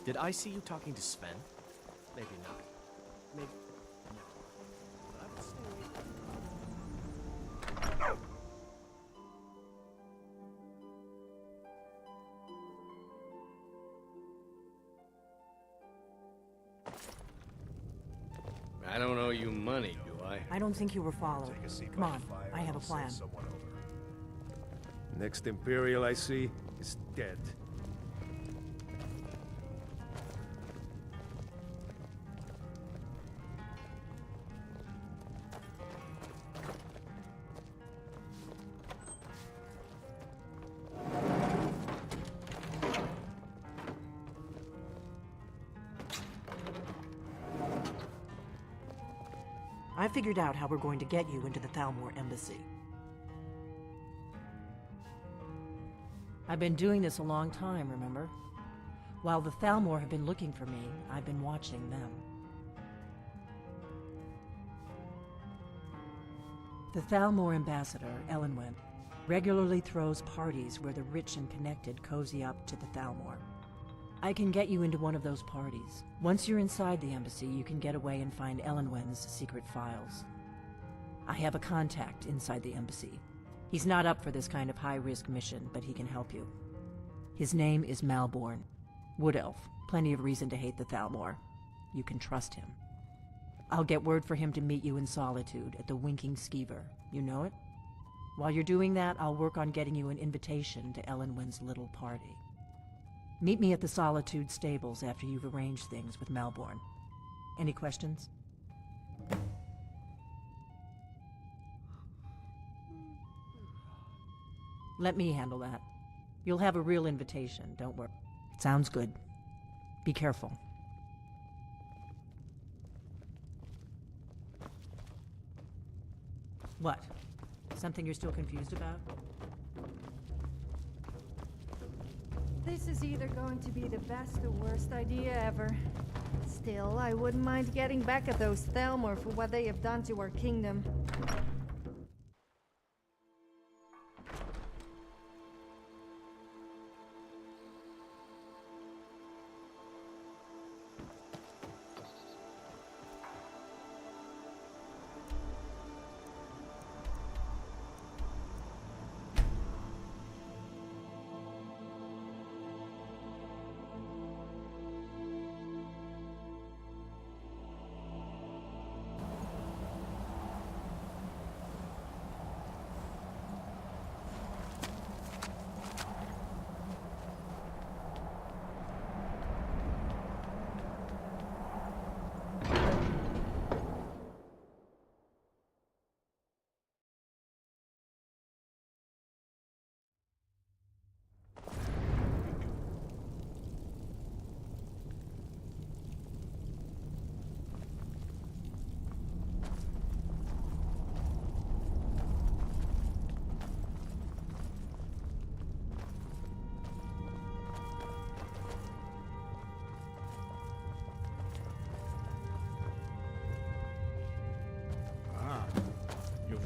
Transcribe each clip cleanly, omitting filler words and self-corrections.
Did I see you talking to Sven? Maybe not. Maybe... No. But I would stay away from I don't owe you money, do I? I don't think you were followed. Come on, I have a plan. Next Imperial I see is dead. I figured out how we're going to get you into the Thalmor embassy. I've been doing this a long time, remember? While the Thalmor have been looking for me, I've been watching them. The Thalmor ambassador, Elenwen, regularly throws parties where the rich and connected cozy up to the Thalmor. I can get you into one of those parties. Once you're inside the embassy, you can get away and find Elenwen's secret files. I have a contact inside the embassy. He's not up for this kind of high-risk mission, but he can help you. His name is Malborn. Wood Elf. Plenty of reason to hate the Thalmor. You can trust him. I'll get word for him to meet you in Solitude at the Winking Skeever. You know it? While you're doing that, I'll work on getting you an invitation to Elenwen's little party. Meet me at the Solitude stables after you've arranged things with Malborn. Any questions? Let me handle that. You'll have a real invitation, don't worry. Sounds good. Be careful. What? Something you're still confused about? This is either going to be the best or worst idea ever. Still, I wouldn't mind getting back at those Thalmor for what they have done to our kingdom.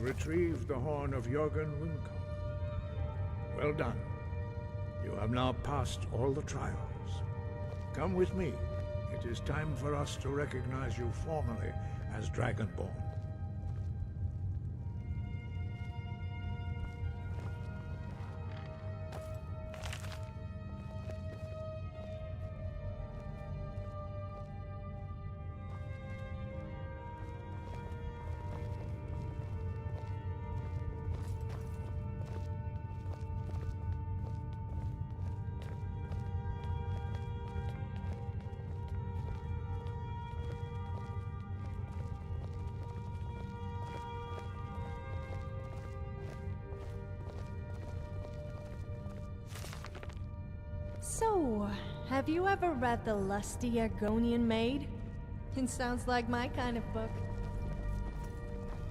Retrieved the horn of Jorgen Wincom. Well done. You have now passed all the trials. Come with me. It is time for us to recognize you formally as Dragonborn. So, have you ever read The Lusty Argonian Maid? It sounds like my kind of book.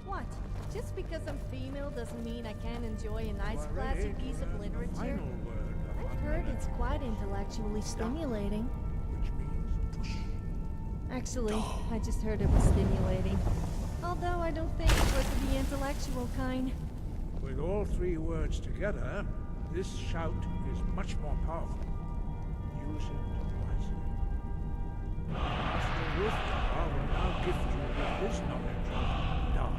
What? Just because I'm female doesn't mean I can't enjoy a nice classic piece of literature? I've heard it's quite intellectually stimulating. Which means push. Actually, I just heard it was stimulating. Although I don't think it was the intellectual kind. With all three words together, this shout is much more powerful. Use it wisely. his knowledge of dark.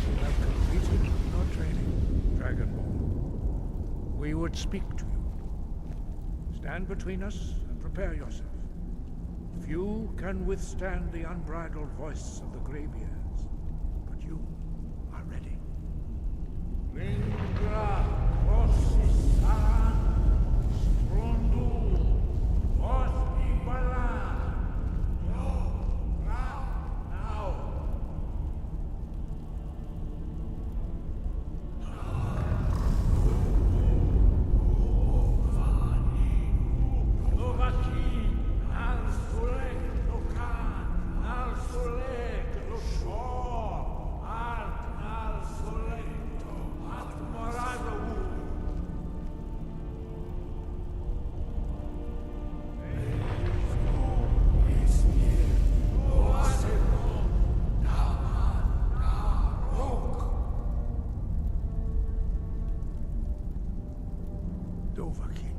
You have completed your training, Dragonborn. We would speak to you. Stand between us and prepare yourself. Few can withstand the unbridled voice of the graybeards, but you are ready. Lingra Rossaran Sprundu Osibala. Now. Dovahkiin,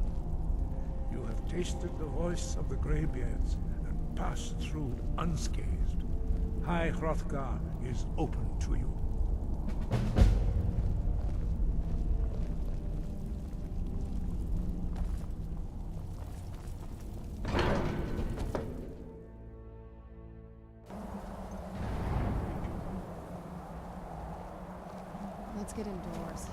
you have tasted the voice of the Greybeards and passed through unscathed. High Hrothgar is open to you. Let's get indoors.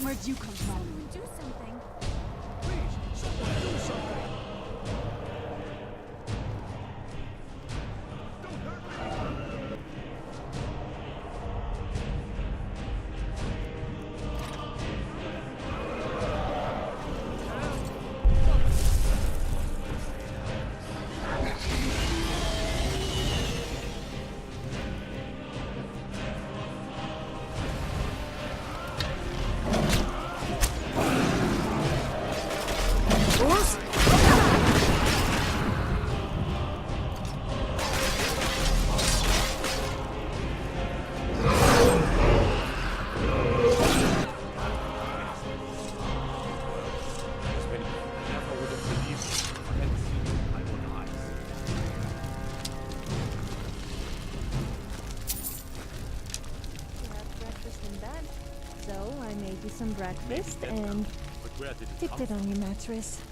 Where'd you come from? Do something. Please, someone do something! So I made you some breakfast and dipped it on your mattress.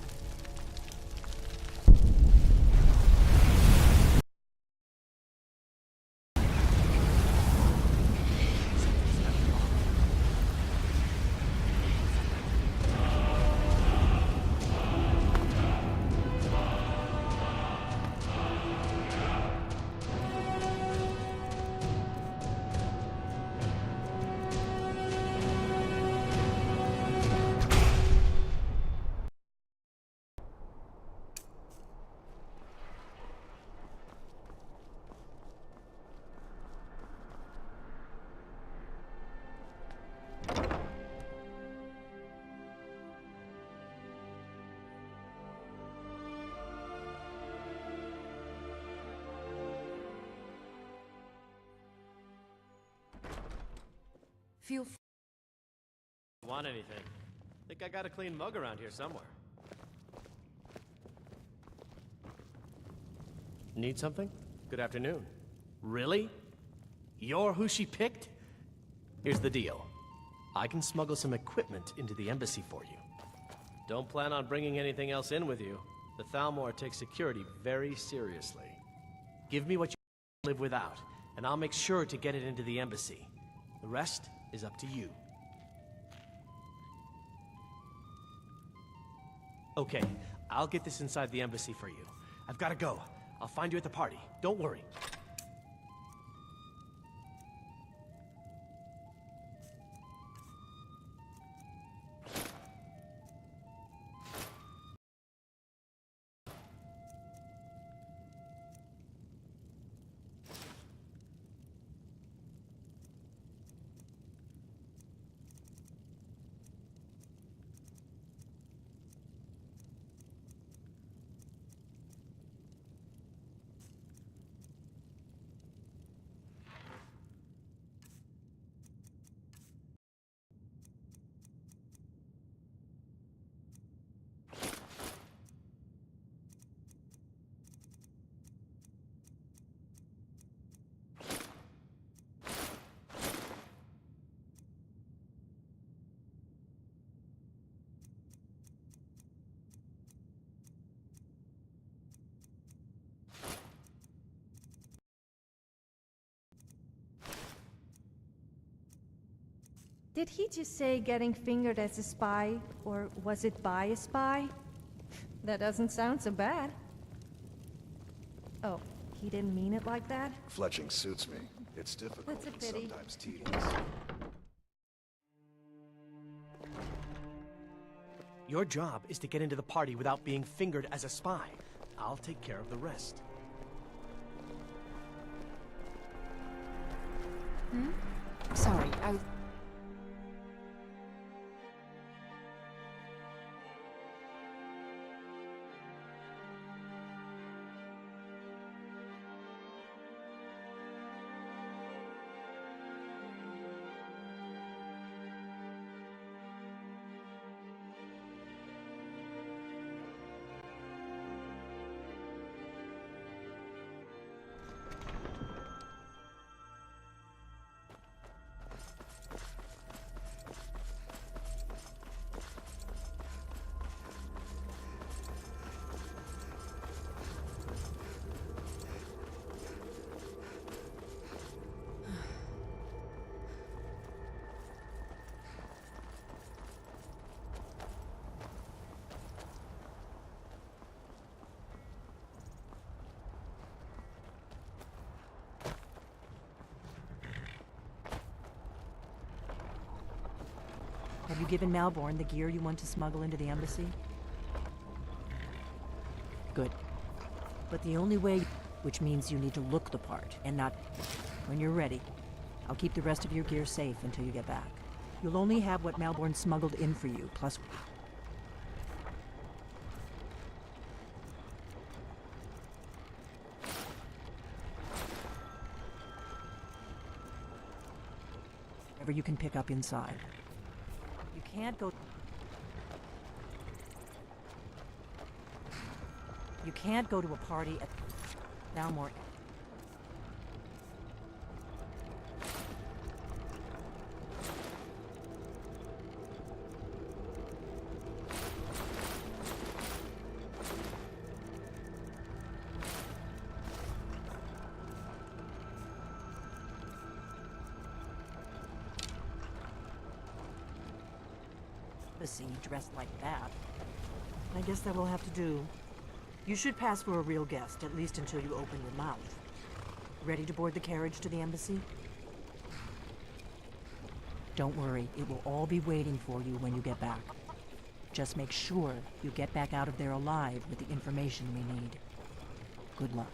Feel Want anything? Think I got a clean mug around here somewhere. Need something? Good afternoon. Really? You're who she picked? Here's the deal. I can smuggle some equipment into the embassy for you. Don't plan on bringing anything else in with you. The Thalmor takes security very seriously. Give me what you live without, and I'll make sure to get it into the embassy. The rest is up to you. Okay, I'll get this inside the embassy for you. I've got to go. I'll find you at the party. Don't worry. Did he just say getting fingered as a spy, or was it by a spy? That doesn't sound so bad. Oh, he didn't mean it like that? Fletching suits me. It's difficult That's a and pity. sometimes tedious. Your job is to get into the party without being fingered as a spy. I'll take care of the rest. Sorry, I... Have you given Malborn the gear you want to smuggle into the embassy? Good. But the only way, which means you need to look the part, and not... When you're ready, I'll keep the rest of your gear safe until you get back. You'll only have what Malborn smuggled in for you, plus... whatever you can pick up inside. You can't go... You can't go to a party at... Thalmor. Embassy dressed like that. I guess that will have to do. You should pass for a real guest, at least until you open your mouth. Ready to board the carriage to the embassy? Don't worry, it will all be waiting for you when you get back. Just make sure you get back out of there alive with the information we need. Good luck.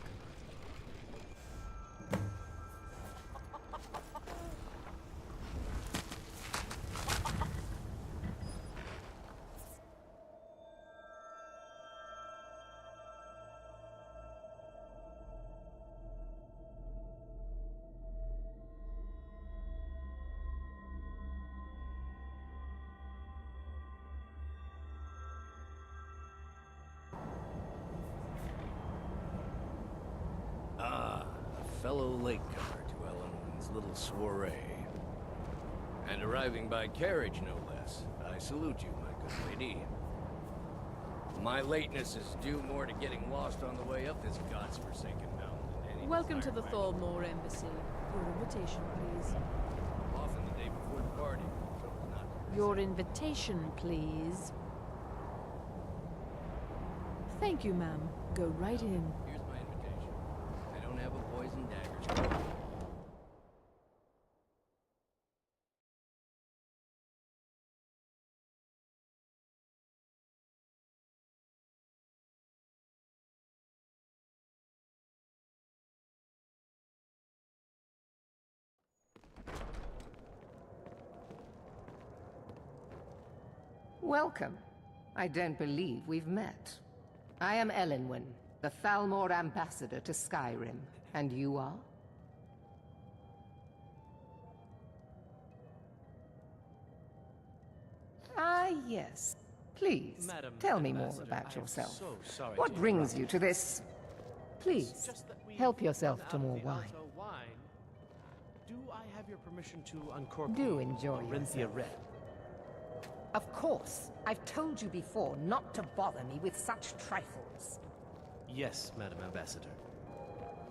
A fellow latecomer to Ellen's little soiree. And arriving by carriage, no less. I salute you, my good lady. My lateness is due more to getting lost on the way up this god's-forsaken mountain than any Welcome to the desire. Thalmor Embassy. Your invitation, please. Often the day before the party, so as not to Your invitation, please. Thank you, ma'am. Go right in. Here's my invitation. I don't have a poison dagger. Welcome. I don't believe we've met. I am Elenwen, the Thalmor ambassador to Skyrim. And you are? Ah, yes. Please, Madam tell me more Ambassador, about I am yourself. so sorry What to brings interrupt. you to this? It's Please, just that we help run yourself out to of more the wine. Alto wine. Do I have your permission to uncork Do the enjoy Orinthia yourself. Red? Of course. I've told you before not to bother me with such trifles. Yes, Madam Ambassador.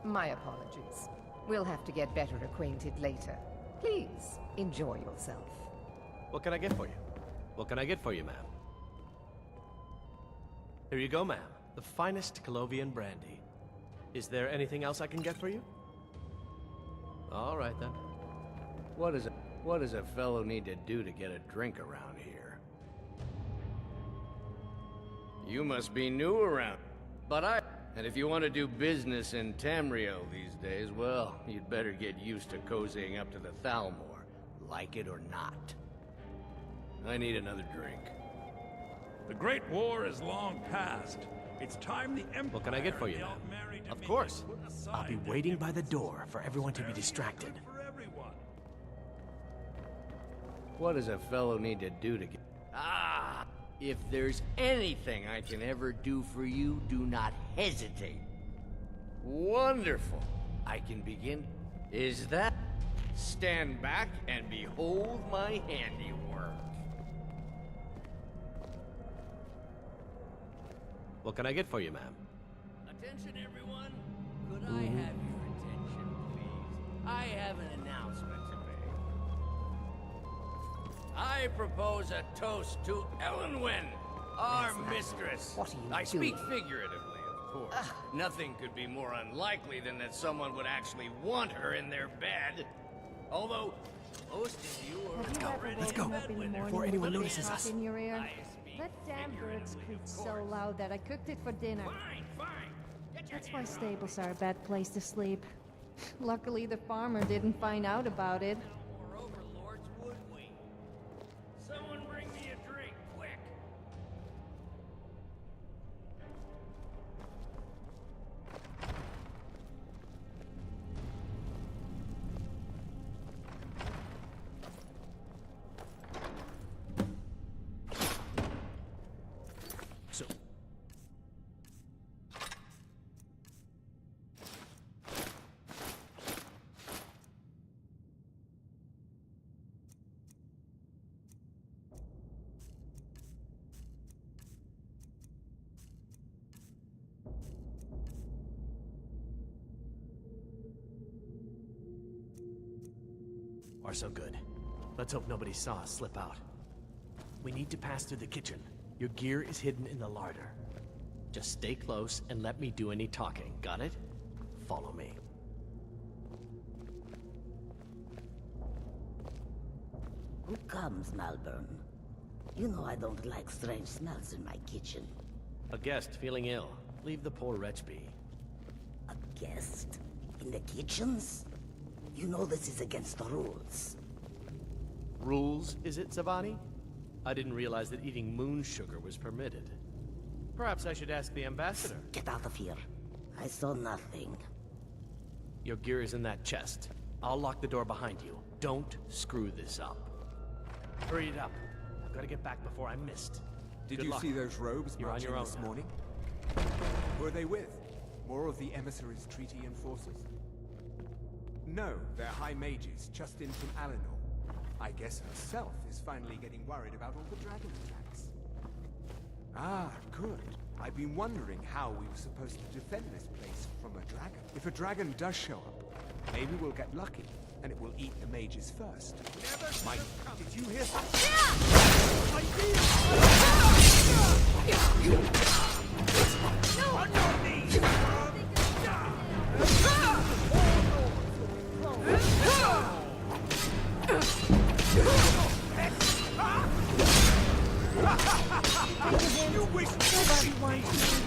My apologies. We'll have to get better acquainted later. Please, enjoy yourself. What can I get for you? What can I get for you, ma'am? Here you go, ma'am. The finest Colovian brandy. Is there anything else I can get for you? All right, then. What does a fellow need to do to get a drink around here? You must be new around. And if you want to do business in Tamriel these days, well, you'd better get used to cozying up to the Thalmor, like it or not. I need another drink. The Great War is long past. It's time the Empire... What can I get for you, and the ma'am? Altmeri Of Dominion course. put aside I'll be their waiting by the differences. door for everyone to be distracted. Good for everyone. What does a fellow need to do to get... Ah! If there's anything I can ever do for you, do not hesitate. Wonderful. I can begin. Is that... Stand back and behold my handiwork. What can I get for you, ma'am? Attention, everyone. Could I have your attention, please? I have an announcement to make. I propose a toast to Elenwen, our mistress. What are you I speak doing? figuratively, of course. Nothing could be more unlikely than that someone would actually want her in their bed. Although, most of you are Have you ever already Let's woken go. up in the morning Before with anyone a notices cock us. in your ear? I speak That damn bird figuratively, squeaked of so course. loud that I cooked it for dinner. Fine, fine. Get your That's why hands off stables are a bad place to sleep. Luckily, the farmer didn't find out about it. more overlords, would we? Someone bring me a drink, quick. So, far so good. Let's hope nobody saw us slip out. We need to pass through the kitchen. Your gear is hidden in the larder. Just stay close and let me do any talking. Got it? Follow me. Who comes, Malvern? You know I don't like strange smells in my kitchen. A guest feeling ill. Leave the poor wretch be. A guest? In the kitchens? You know this is against the rules. Rules, is it, Savani? I didn't realize that eating moon sugar was permitted. Perhaps I should ask the ambassador. Get out of here. I saw nothing. Your gear is in that chest. I'll lock the door behind you. Don't screw this up. Hurry it up. I've got to get back before I'm missed. Did Good you luck. see those robes You're on marching your own this now. morning? Who are they with? More of the emissaries' treaty enforcers? No, they're high mages, just in from Alinor. I guess herself is finally getting worried about all the dragon attacks. Ah, could. I've been wondering how we were supposed to defend this place from a dragon. If a dragon does show up, maybe we'll get lucky, and it will eat the mages first. Mike, did you hear You wish nobody wants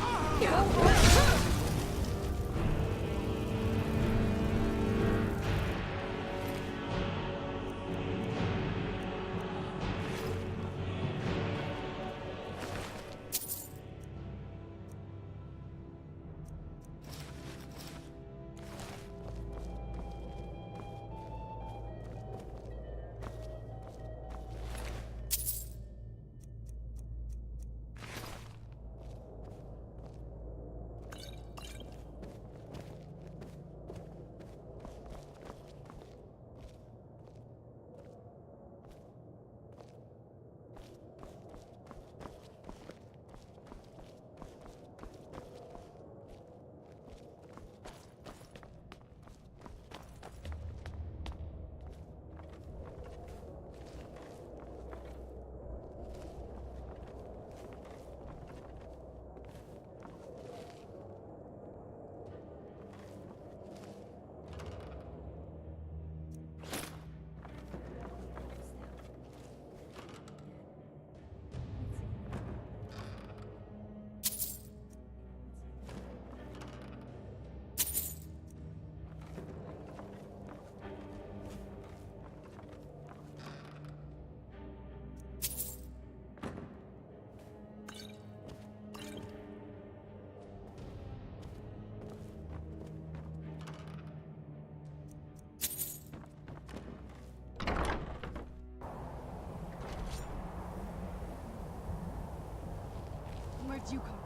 Where'd you come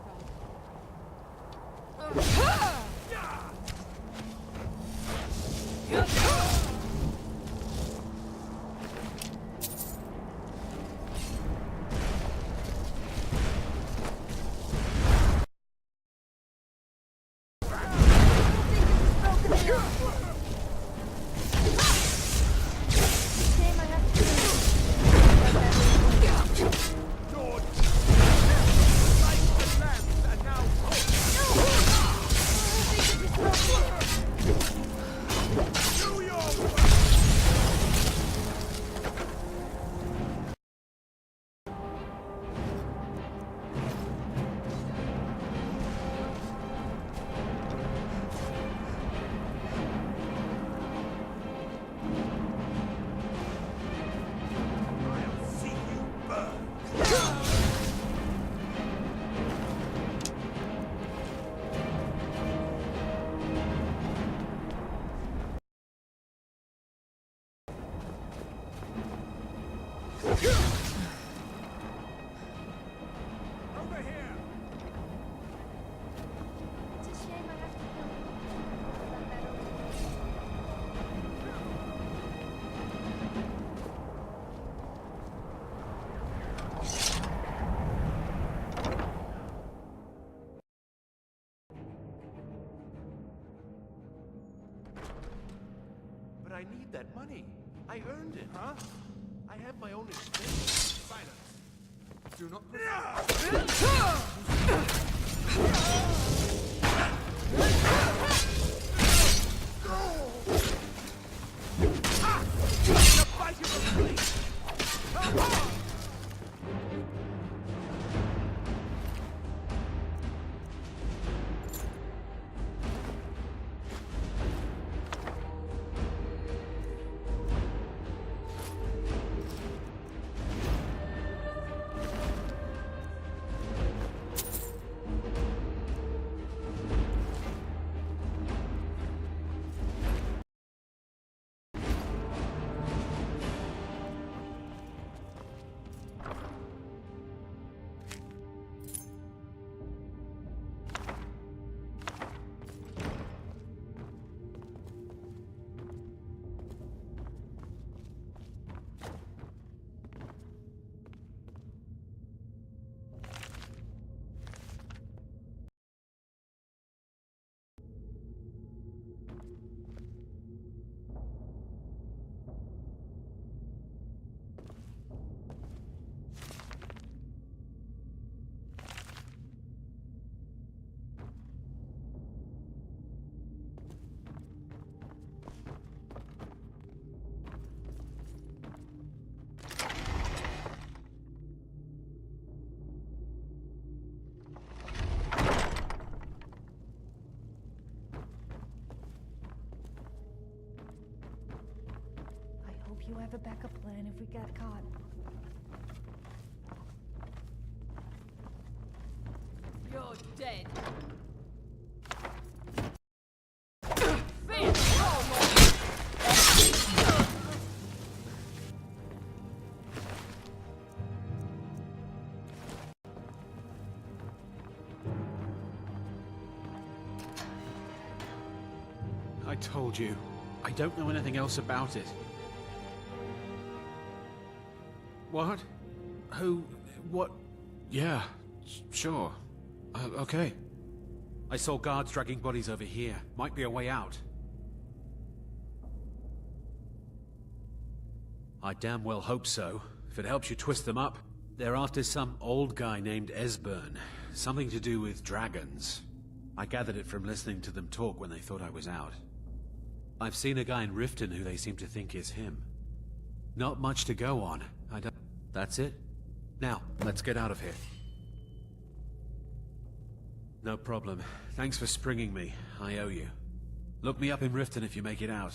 I need that money. I earned it. Huh? I have my own expenses. Silence. Do not have a backup plan if we get caught. You're dead. I told you. I don't know anything else about it. What? Who? What? Yeah, sure. Okay. I saw guards dragging bodies over here. Might be a way out. I damn well hope so. If it helps you twist them up. They're after some old guy named Esbern. Something to do with dragons. I gathered it from listening to them talk when they thought I was out. I've seen a guy in Riften who they seem to think is him. Not much to go on. That's it? Now, let's get out of here. No problem. Thanks for springing me. I owe you. Look me up in Riften if you make it out.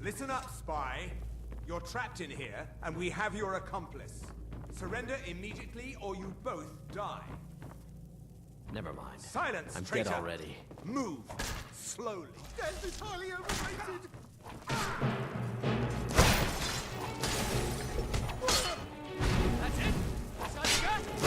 Listen up, spy. You're trapped in here, and we have your accomplice. Surrender immediately, or you both die. Never mind. Silence, I'm traitor. dead already. Move. Slowly. Death is highly overrated. That's it? That's all you got?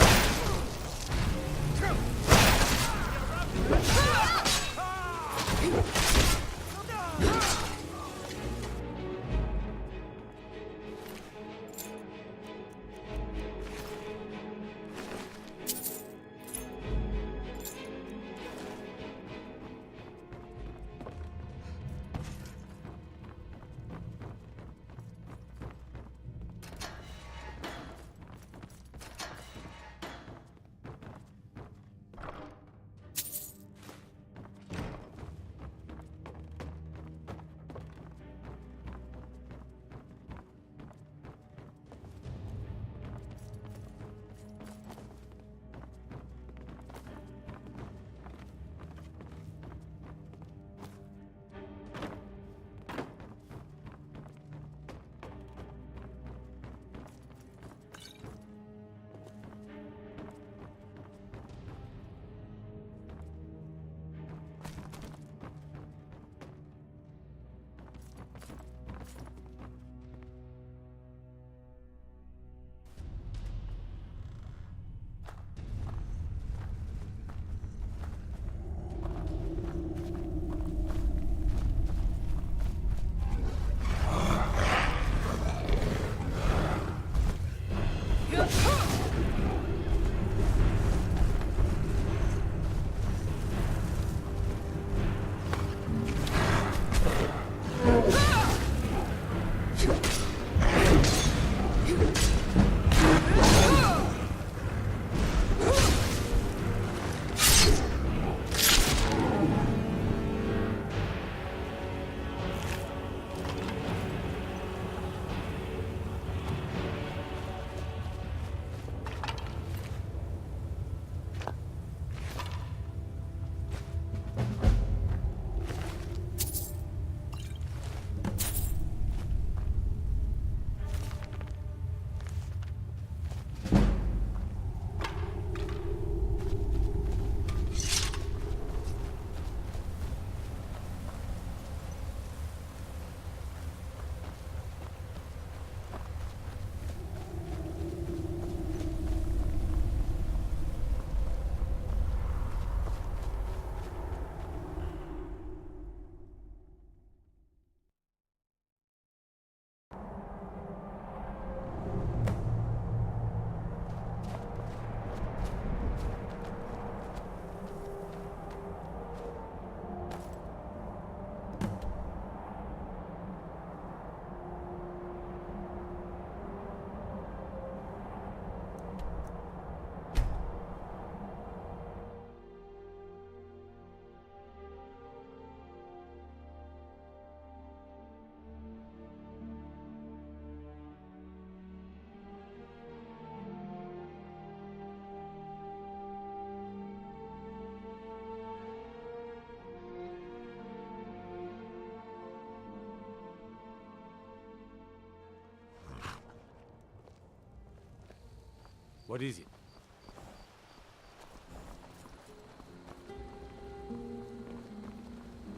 What is it?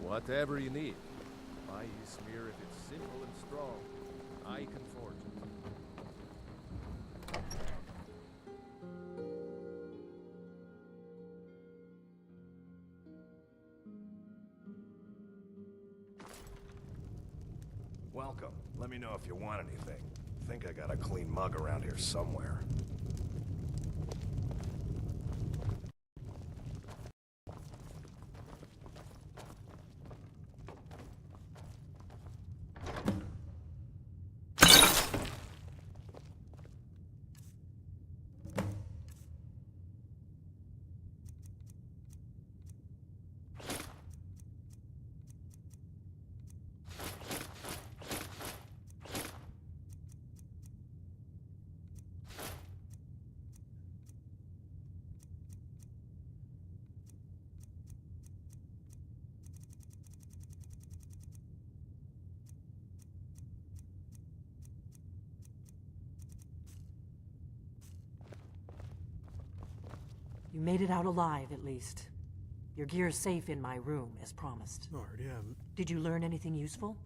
Whatever you need. My smear, if it's simple and strong, I can forge it. Welcome. Let me know if you want anything. Think I got a clean mug around here somewhere. You made it out alive, at least. Your gear's safe in my room, as promised. Lord, yeah. Did you learn anything useful?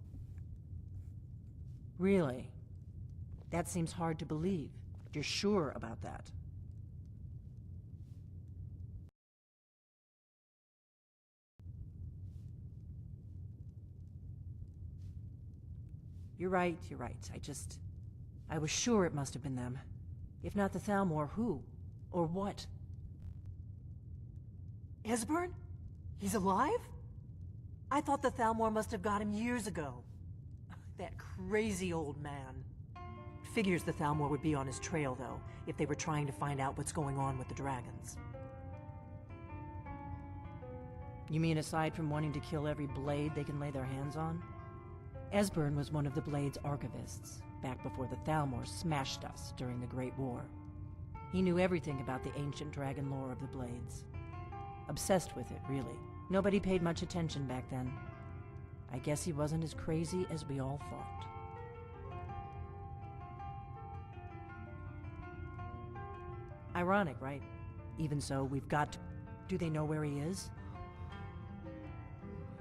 Really? That seems hard to believe. You're sure about that? You're right, you're right. I was sure it must have been them. If not the Thalmor, who? Or what? Esbern? He's alive? I thought the Thalmor must have got him years ago. That crazy old man. Figures the Thalmor would be on his trail, though, if they were trying to find out what's going on with the dragons. You mean aside from wanting to kill every blade they can lay their hands on? Esbern was one of the Blade's archivists, back before the Thalmor smashed us during the Great War. He knew everything about the ancient dragon lore of the Blades. Obsessed with it, really. Nobody paid much attention back then. I guess he wasn't as crazy as we all thought. Ironic, right? Even so, we've got to... Do they know where he is?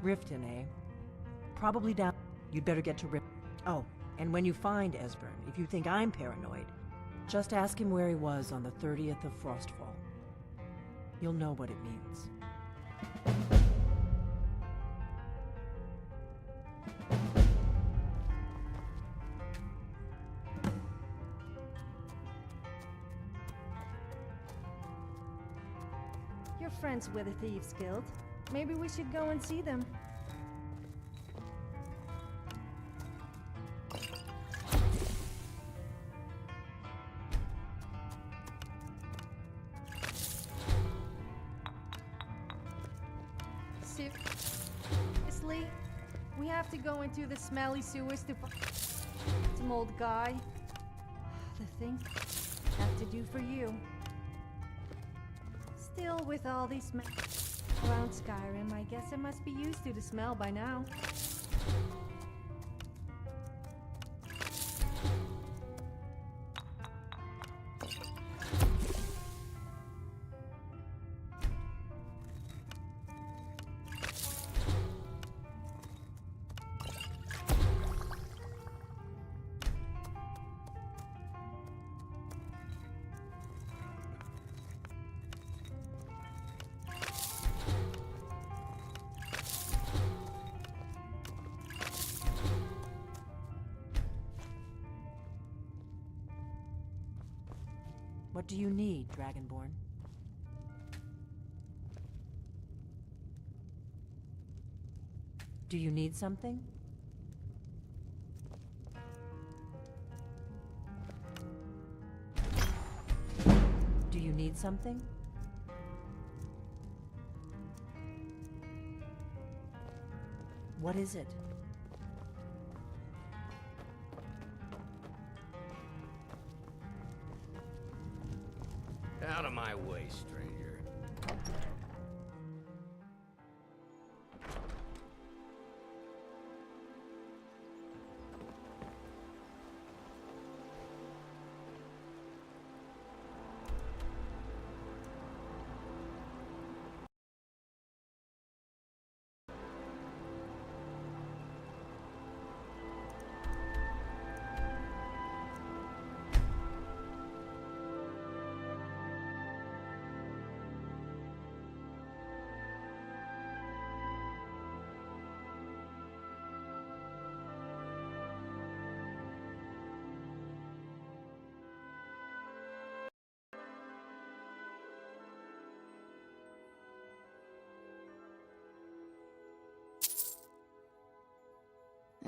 Riften, eh? Probably down... You'd better get to Riften. Oh, and when you find Esbern, if you think I'm paranoid, just ask him where he was on the 30th of Frostfall. You'll know what it means. You're friends with the Thieves Guild. Maybe we should go and see them. Seriously? We have to go into the smelly sewers to find some old guy. The thing I have to do for you. Still, with all these around Skyrim, I guess I must be used to the smell by now. What do you need, Dragonborn? Do you need something? Do you need something? What is it? Out of my way, stranger.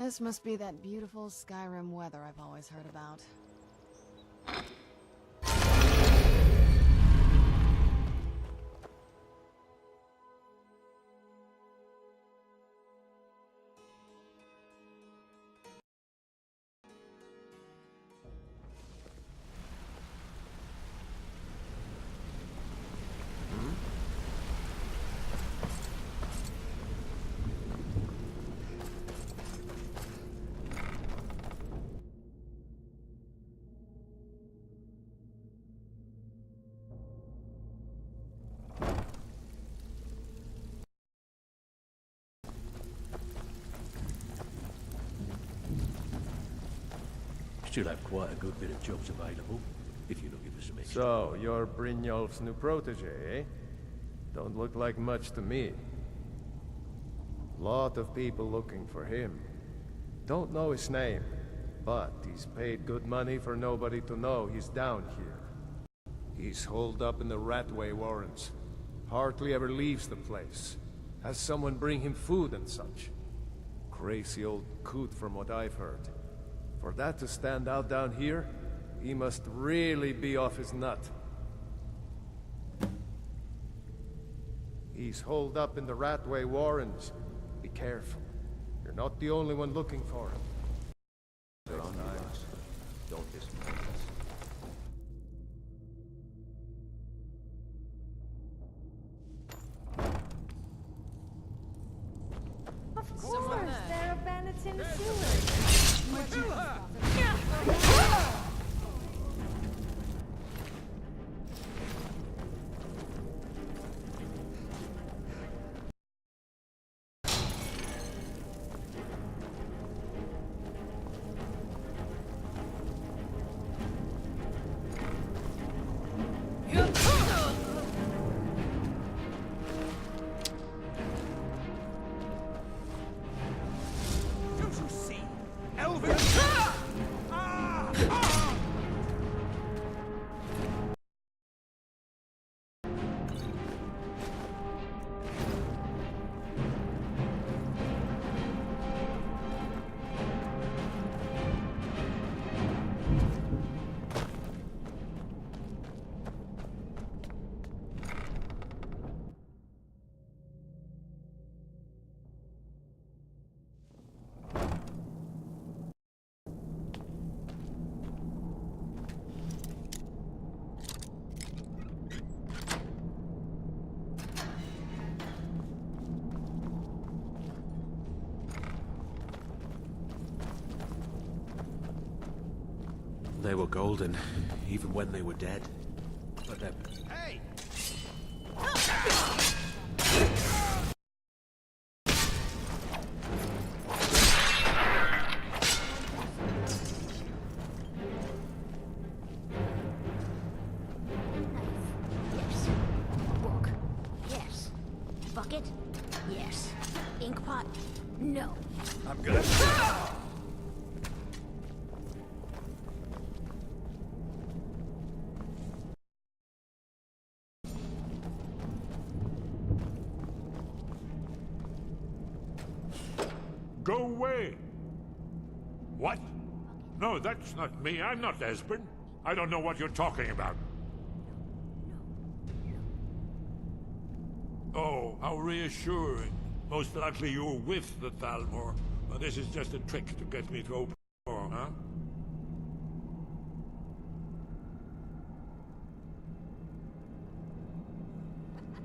This must be that beautiful Skyrim weather I've always heard about. Still have quite a good bit of jobs available, if you're looking for some extra. So, you're Brynjolf's new protege, eh? Don't look like much to me. Lot of people looking for him. Don't know his name, but he's paid good money for nobody to know he's down here. He's holed up in the Ratway Warrens. Hardly ever leaves the place. Has someone bring him food and such. Crazy old coot from what I've heard. For that to stand out down here, he must really be off his nut. He's holed up in the Ratway Warrens. Be careful. You're not the only one looking for him. They're on us. Don't disappoint us. Of course, they're bandits in the sewers. They were golden, even when they were dead. But they're... Hey! Yes. Book. Yes. Bucket. Yes. Inkpot. No. I'm gonna... Go away! What? No, that's not me. I'm not Esbern. I don't know what you're talking about. Oh, how reassuring. Most likely you're with the Thalmor. But this is just a trick to get me to open the door, huh?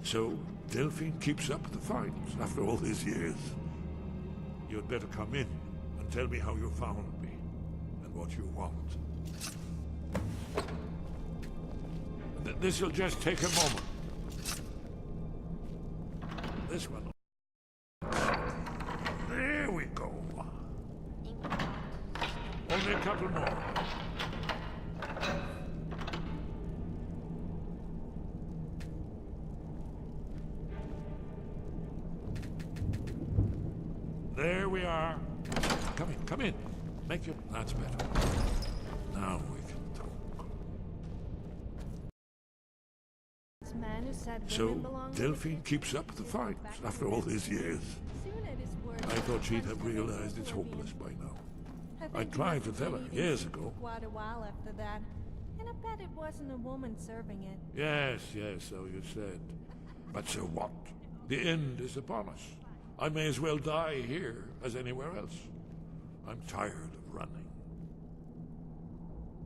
So, Delphine keeps up the fight after all these years. You'd better come in and tell me how you found me and what you want. This'll just take a moment. This one. There we go. Only a couple more. There we are. Come in, come in. Make it... That's better. Now we can talk. This man who said women So, belong to Delphine keeps up the fight after all these years. Soon at his word I thought she'd have realized it's hopeless by now. I think tried to must tell have her been eating years soup ago. for quite a while after that. And I bet it wasn't a woman serving it. Yes, so you said. But so what? The end is upon us. I may as well die here as anywhere else. I'm tired of running.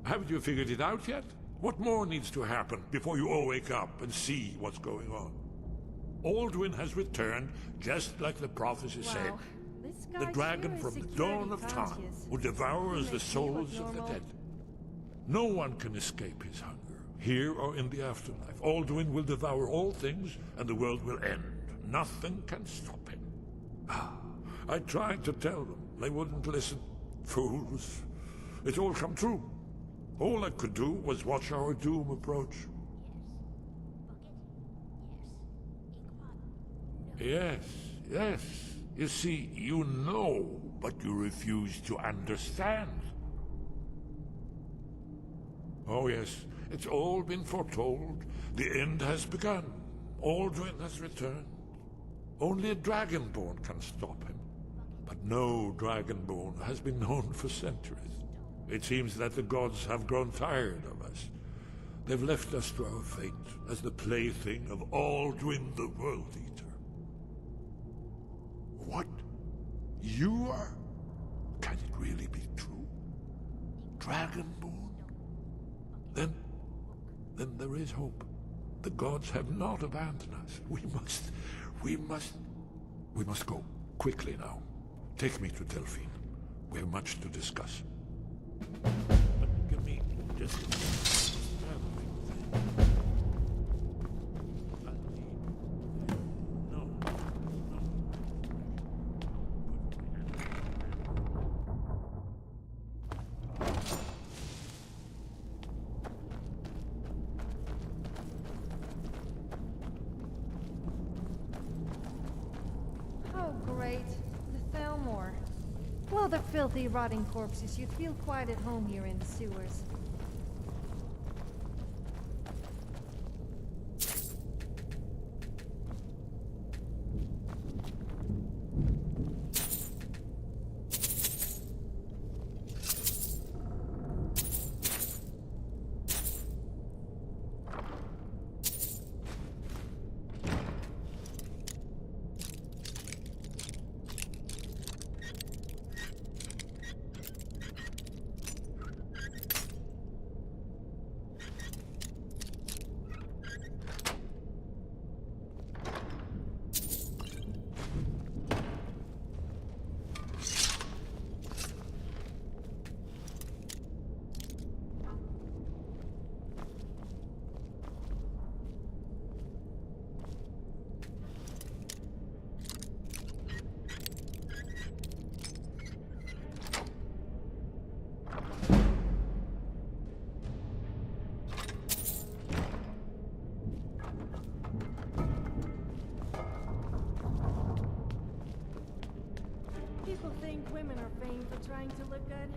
Haven't you figured it out yet? What more needs to happen before you all wake up and see what's going on? Alduin has returned, just like the prophecy said. This The guy dragon sure is from the dawn of security time, conscious. who devours the Makes me souls look of the normal. dead. No one can escape his hunger, here or in the afterlife. Alduin will devour all things, and the world will end. Nothing can stop him. I tried to tell them. They wouldn't listen. Fools. It's all come true. All I could do was watch our doom approach. Yes. You see, you know, but you refuse to understand. Oh yes, it's all been foretold. The end has begun. Alduin has returned. Only a Dragonborn can stop him. But no Dragonborn has been known for centuries. It seems that the gods have grown tired of us. They've left us to our fate as the plaything of Alduin the World Eater. What? You are? Can it really be true? Dragonborn? Then there is hope. The gods have not abandoned us. We must go. Quickly now. Take me to Delphine. We have much to discuss. But give me just... Oh, great. The Thalmor. Well, the filthy, rotting corpses. You'd feel quite at home here in the sewers. People think women are vain for trying to look good.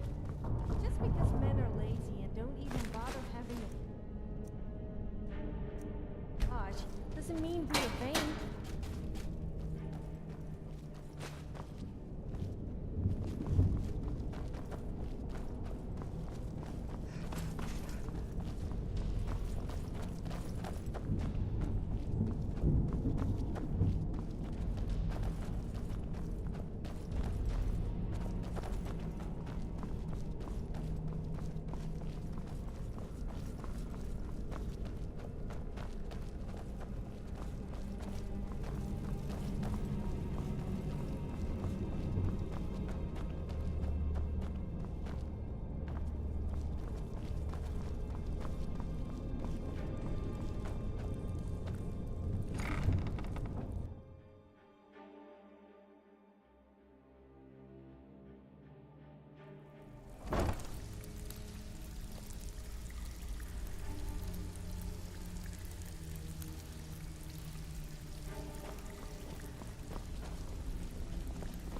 Just because men are lazy and don't even bother having a gosh, doesn't mean we're vain.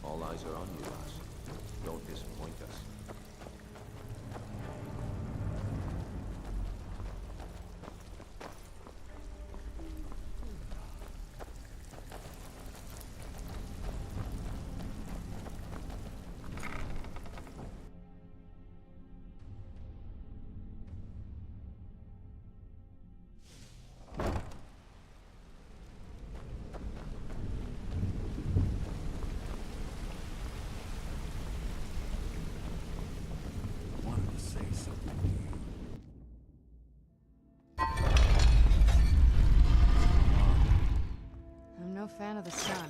All eyes are on you, lass. Don't disappoint us. the sun.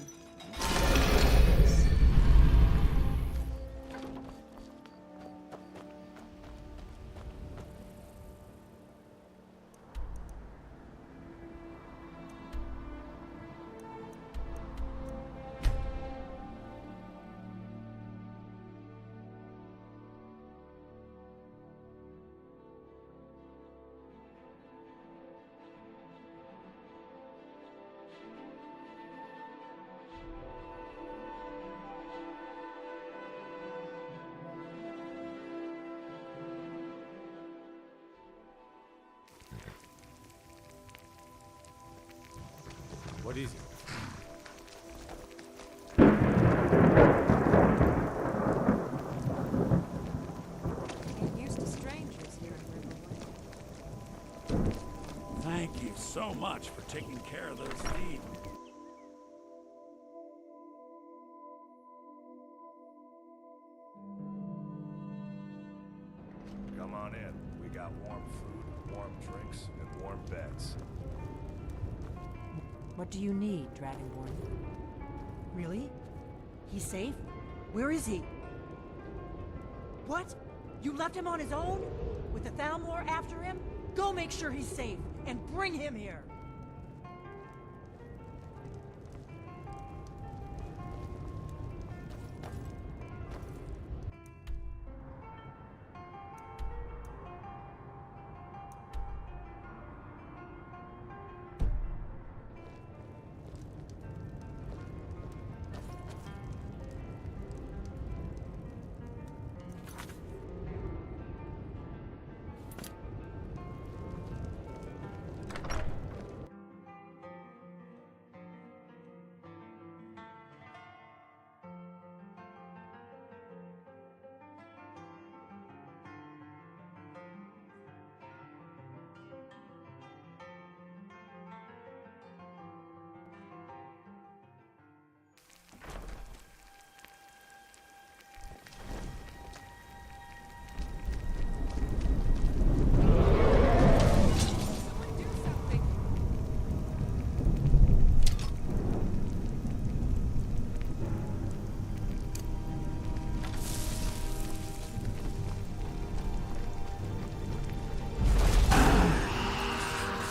What is it? Get used to strangers here in Riverwood. Thank you so much for taking care of those thieves. Come on in. We got warm food, warm drinks, and warm beds. What do you need, Dragonborn? Really? He's safe? Where is he? What? You left him on his own? With the Thalmor after him? Go make sure he's safe, and bring him here!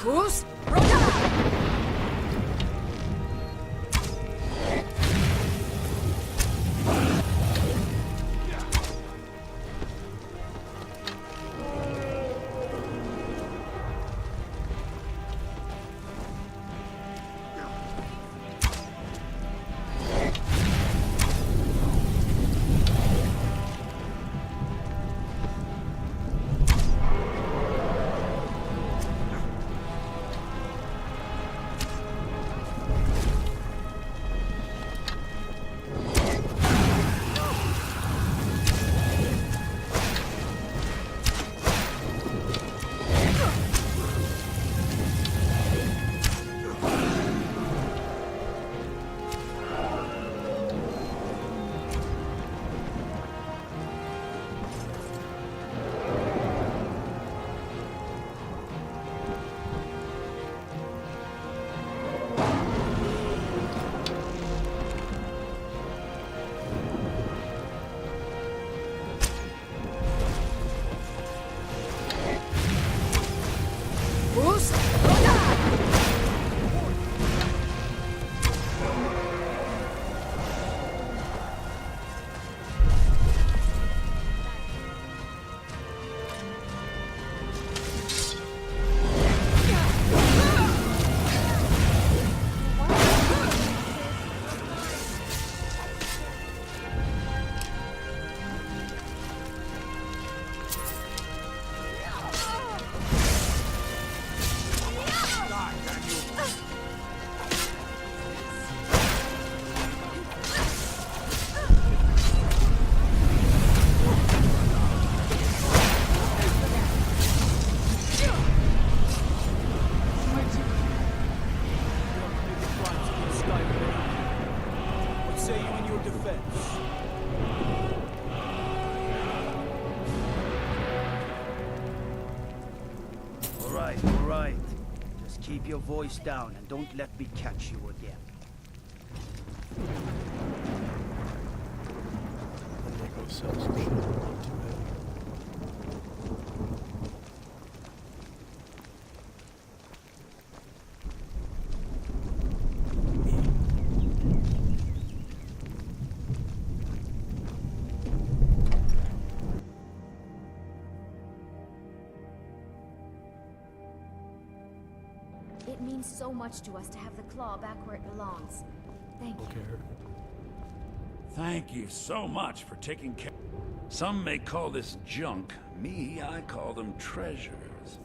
Who's? All right. Just keep your voice down and don't let me catch you again. And they go sell some shit. Not too bad. It means so much to us to have the claw back where it belongs. Thank you. Thank you so much for taking care. Some may call this junk. Me, I call them treasures.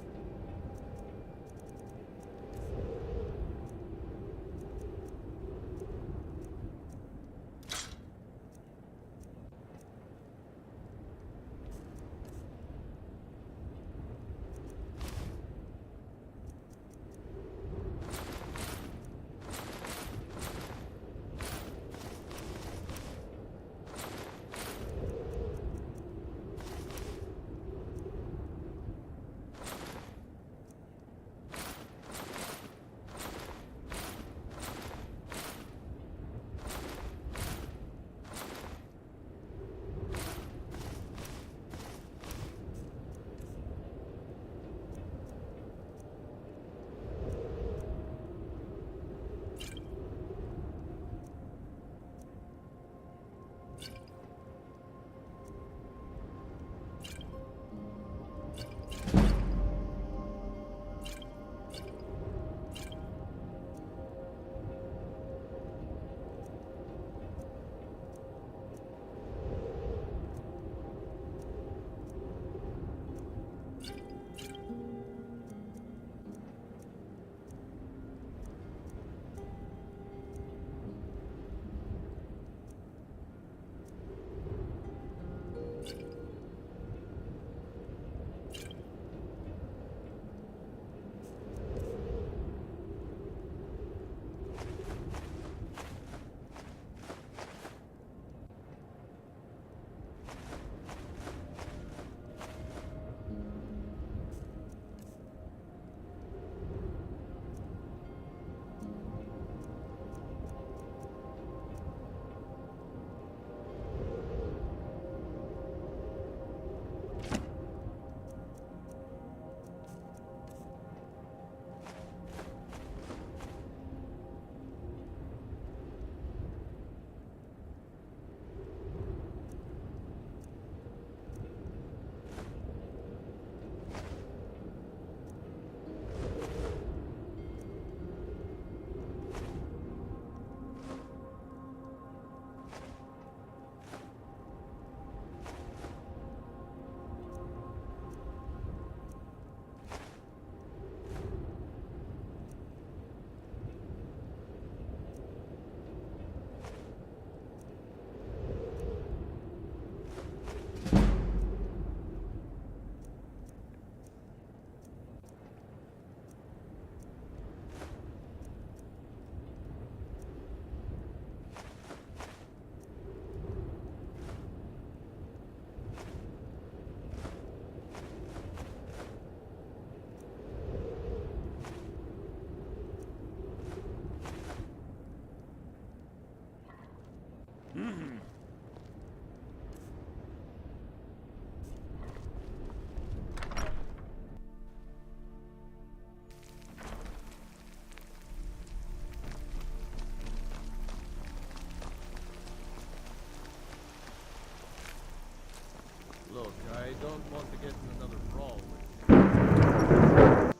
Look, I don't want to get in another brawl with you.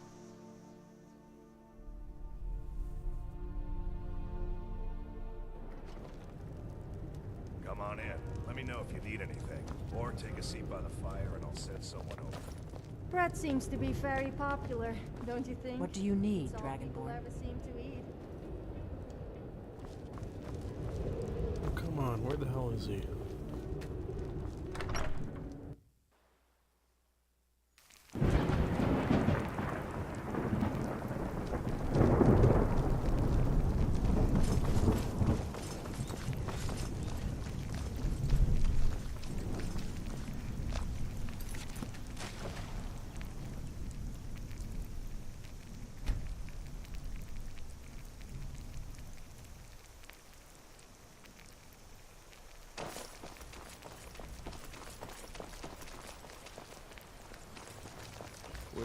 Come on in. Let me know if you need anything. Or take a seat by the fire and I'll send someone over. Bread seems to be very popular, don't you think? What do you need, It's all people Dragonborn? ever seem to eat. Oh, come on, where the hell is he?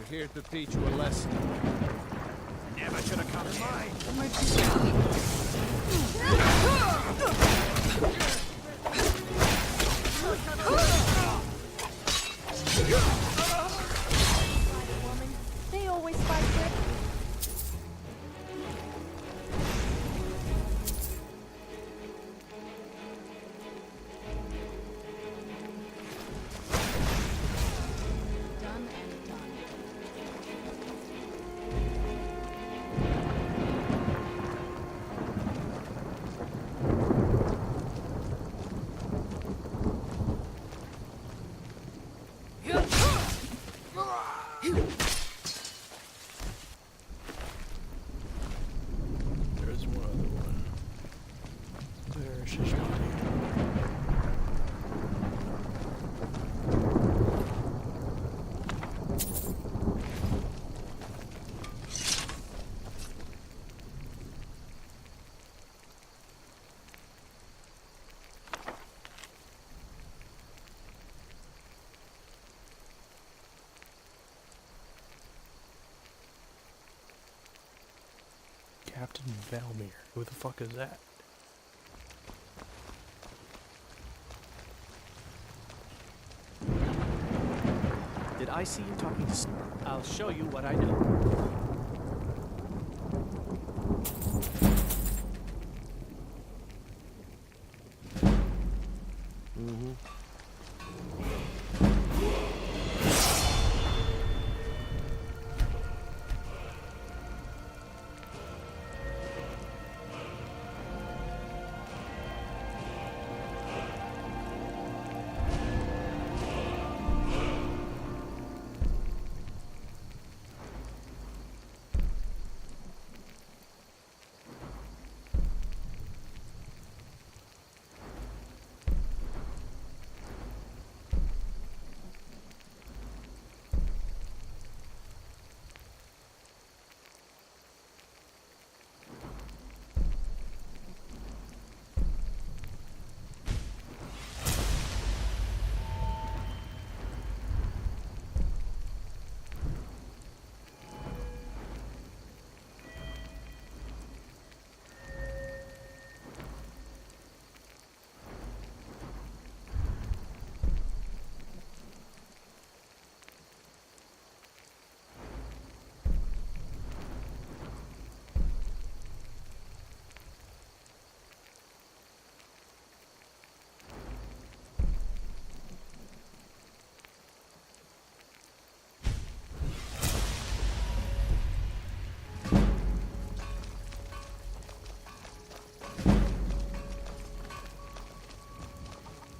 We're here to teach you a lesson. Never should have come in mine. They always fight quick. Done and done. There's one other one. There's his body. Captain Valmir. Who the fuck is that? Did I see you talking to... I'll show you what I know.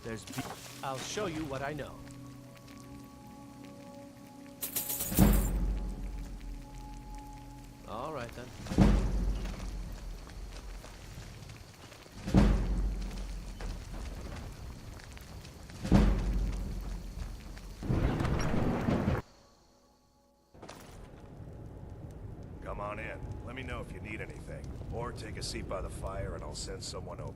There's... I'll show you what I know. All right then. Come on in. Let me know if you need anything. Or take a seat by the fire and I'll send someone over.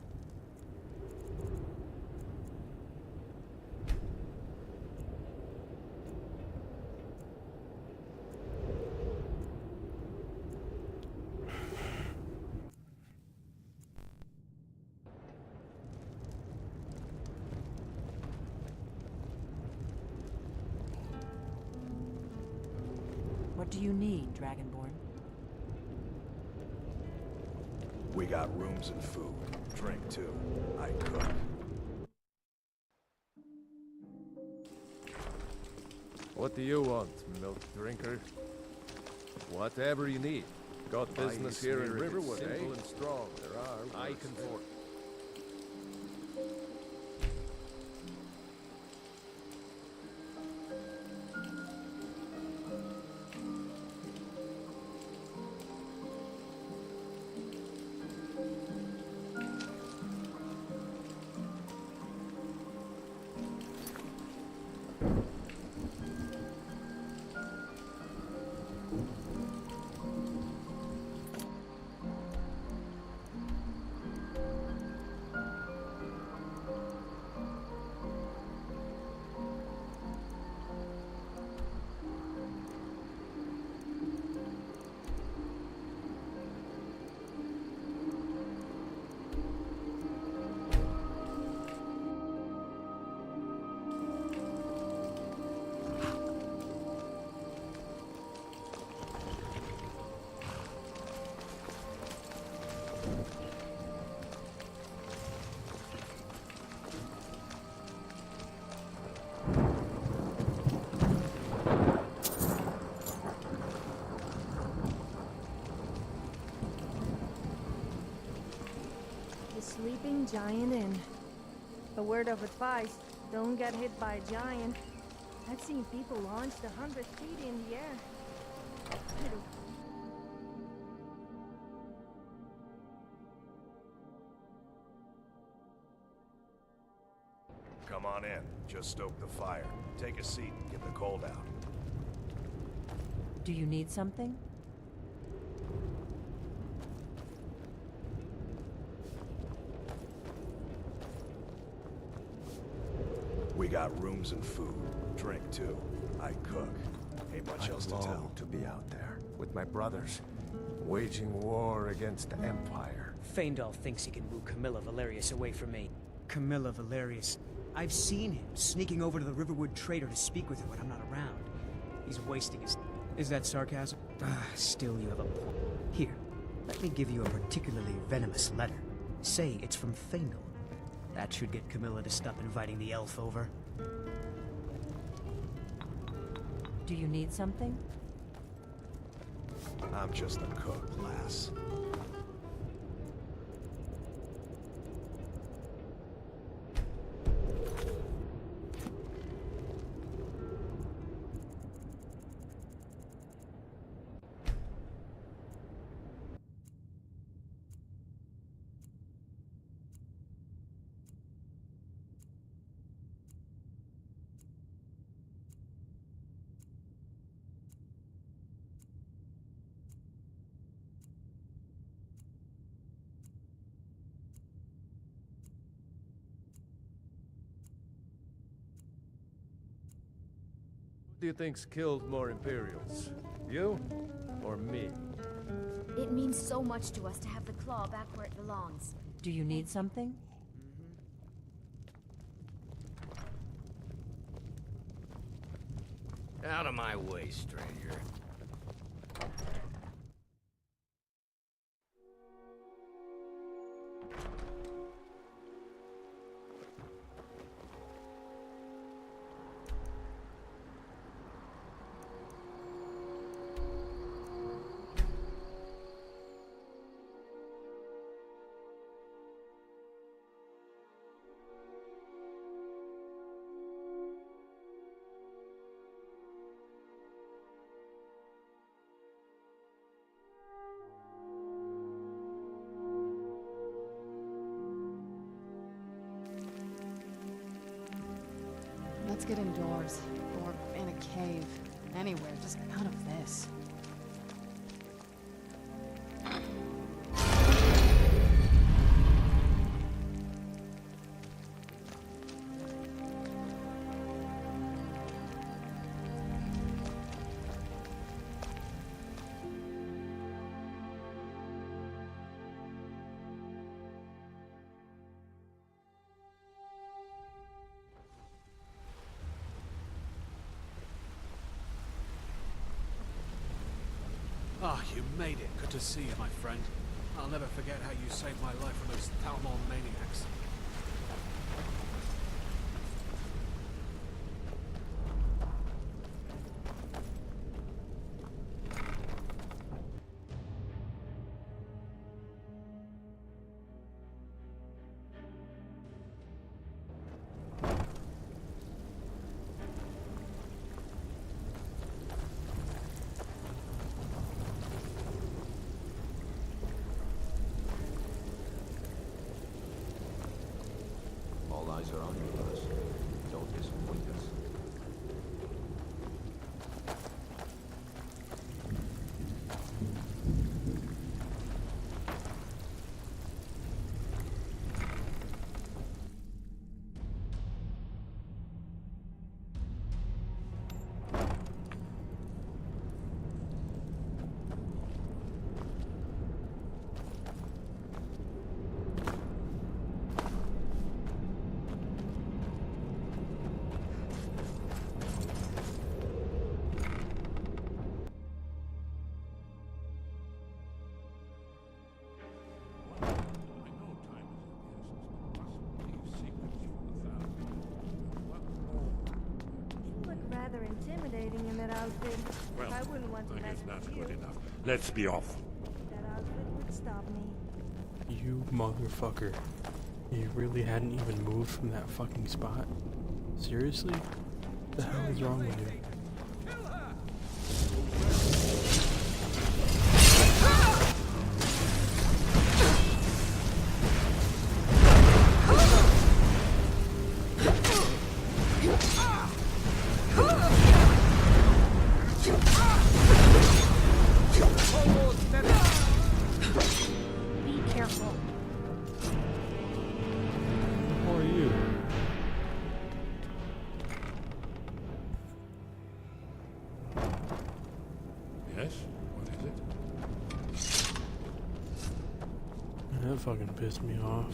What do you need, Dragonborn? We got rooms and food. Drink, too. I cook. What do you want, milk drinker? Whatever you need. Got business here in Riverwood, simple and strong. There are. I can afford. Sleeping Giant Inn. A word of advice, don't get hit by a giant. I've seen people launched 100 feet in the air. Come on in. Just stoke the fire. Take a seat and get the cold out. Do you need something? We got rooms and food. Drink, too. I cook. Ain't much else to tell. To be out there with my brothers, waging war against the Empire. Faendal thinks he can woo Camilla Valerius away from me. Camilla Valerius. I've seen him sneaking over to the Riverwood Trader to speak with her when I'm not around. He's wasting his... Is that sarcasm? Still, you have a point. Here, let me give you a particularly venomous letter. Say it's from Faendal. That should get Camilla to stop inviting the elf over. Do you need something? I'm just a cook, lass. Who do you think's killed more Imperials? You? Or me? It means so much to us to have the claw back where it belongs. Do you need something? Out of my way, stranger. Let's get indoors. Or in a cave. Anywhere, just out of this. Ah, you made it. Good to see you, my friend. I'll never forget how you saved my life from those Thalmor maniacs. All eyes are on you, lass. Don't disappoint us. Rather intimidating in that outfit. Well, I wouldn't want to I mess guess that's with you. good enough. Let's be off. That outfit would stop me. You motherfucker. You really hadn't even moved from that fucking spot? Seriously? What the hell is wrong with you? Be careful. Who are you? Yes? What is it? That fucking pissed me off.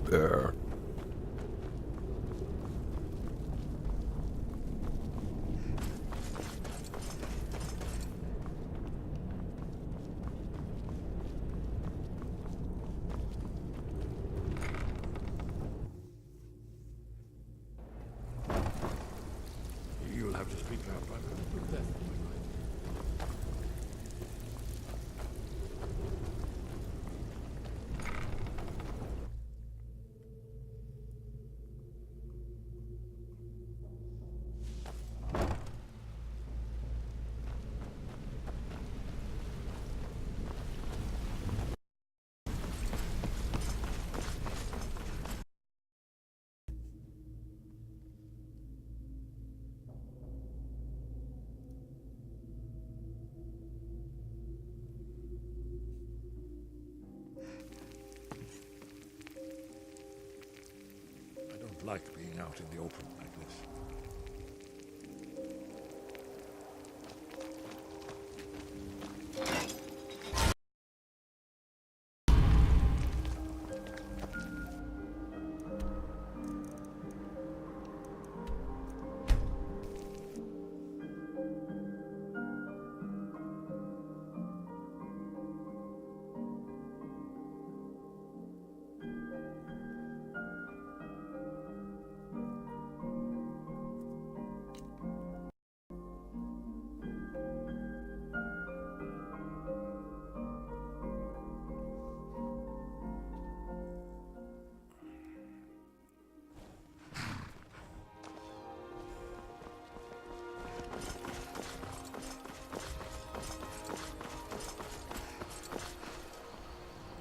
There. You'll have to speak out, but I'm deaf. I don't like being out in the open like this.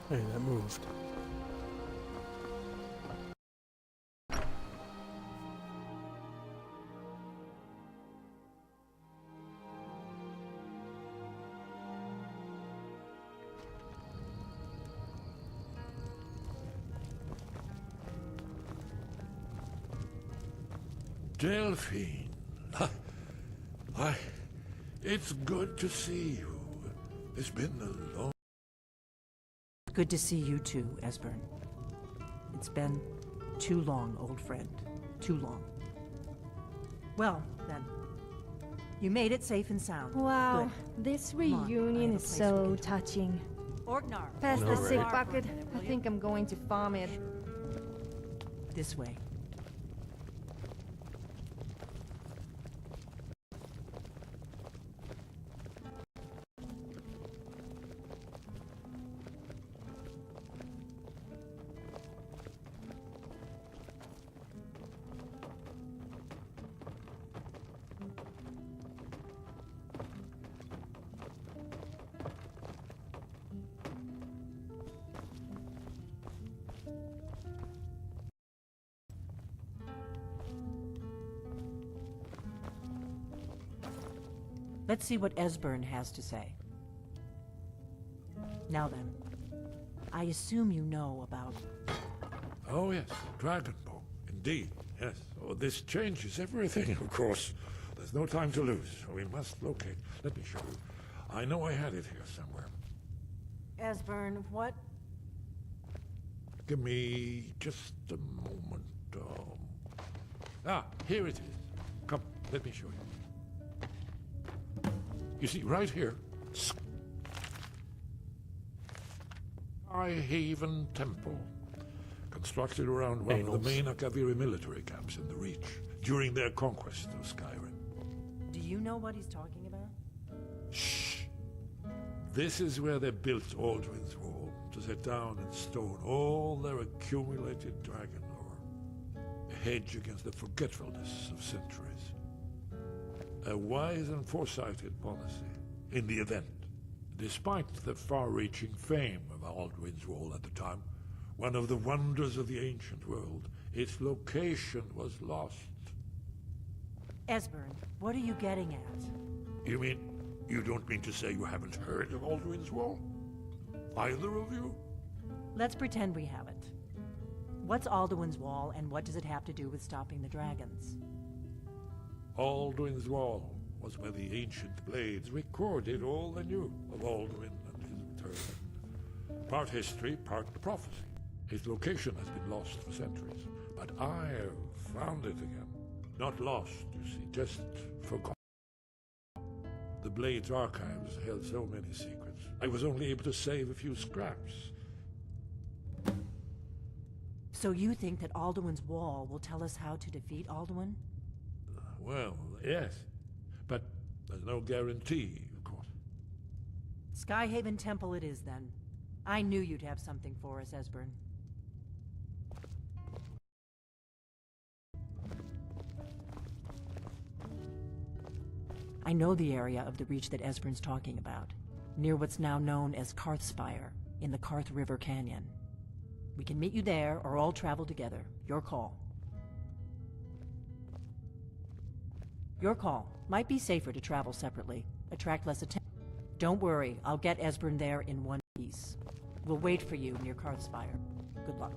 Hey, that moved. Delphine. It's good to see you. It's been a long... Good to see you too, Esbern. It's been too long, old friend. Too long. Well, then. You made it safe and sound. Wow, Good. this Come on, I reunion have a is place so we can talk. touching. Orgnar. Pass No, the right. sick bucket. I think I'm going to farm it. This way. Let's see what Esbern has to say. Now then, I assume you know about... Oh yes, Dragonborn. Indeed, yes. Oh, this changes everything, of course. There's no time to lose. We must locate. Let me show you. I know I had it here somewhere. Esbern, what? Give me just a moment. Here it is. Come, let me show you. You see, right here, Skyhaven Temple, constructed around one of the main Akaviri military camps in the Reach during their conquest of Skyrim. Do you know what he's talking about? Shh! This is where they built Aldrin's Wall, to set down in stone all their accumulated dragon lore. A hedge against the forgetfulness of centuries. A wise and foresighted policy, in the event. Despite the far-reaching fame of Aldrin's Wall at the time, one of the wonders of the ancient world, its location was lost. Esbern, what are you getting at? You mean, you don't mean to say you haven't heard of Aldrin's Wall? Either of you? Let's pretend we haven't. What's Alduin's Wall, and what does it have to do with stopping the dragons? Aldrin's Wall was where the ancient blades recorded all they knew of Aldrin and his return. Part history, part prophecy. His location has been lost for centuries, but I have found it again. Not lost, you see, just forgotten. The Blade's archives held so many secrets. I was only able to save a few scraps. So you think that Alduin's Wall will tell us how to defeat Alduin? Well, yes. But there's no guarantee, of course. Skyhaven Temple it is, then. I knew you'd have something for us, Esbern. I know the area of the Reach that Esbern's talking about, near what's now known as Karthspire, in the Karth River Canyon. We can meet you there, or all travel together. Your call. Your call. Might be safer to travel separately. Attract less attention. Don't worry, I'll get Esbern there in one piece. We'll wait for you near Karthspire. Good luck.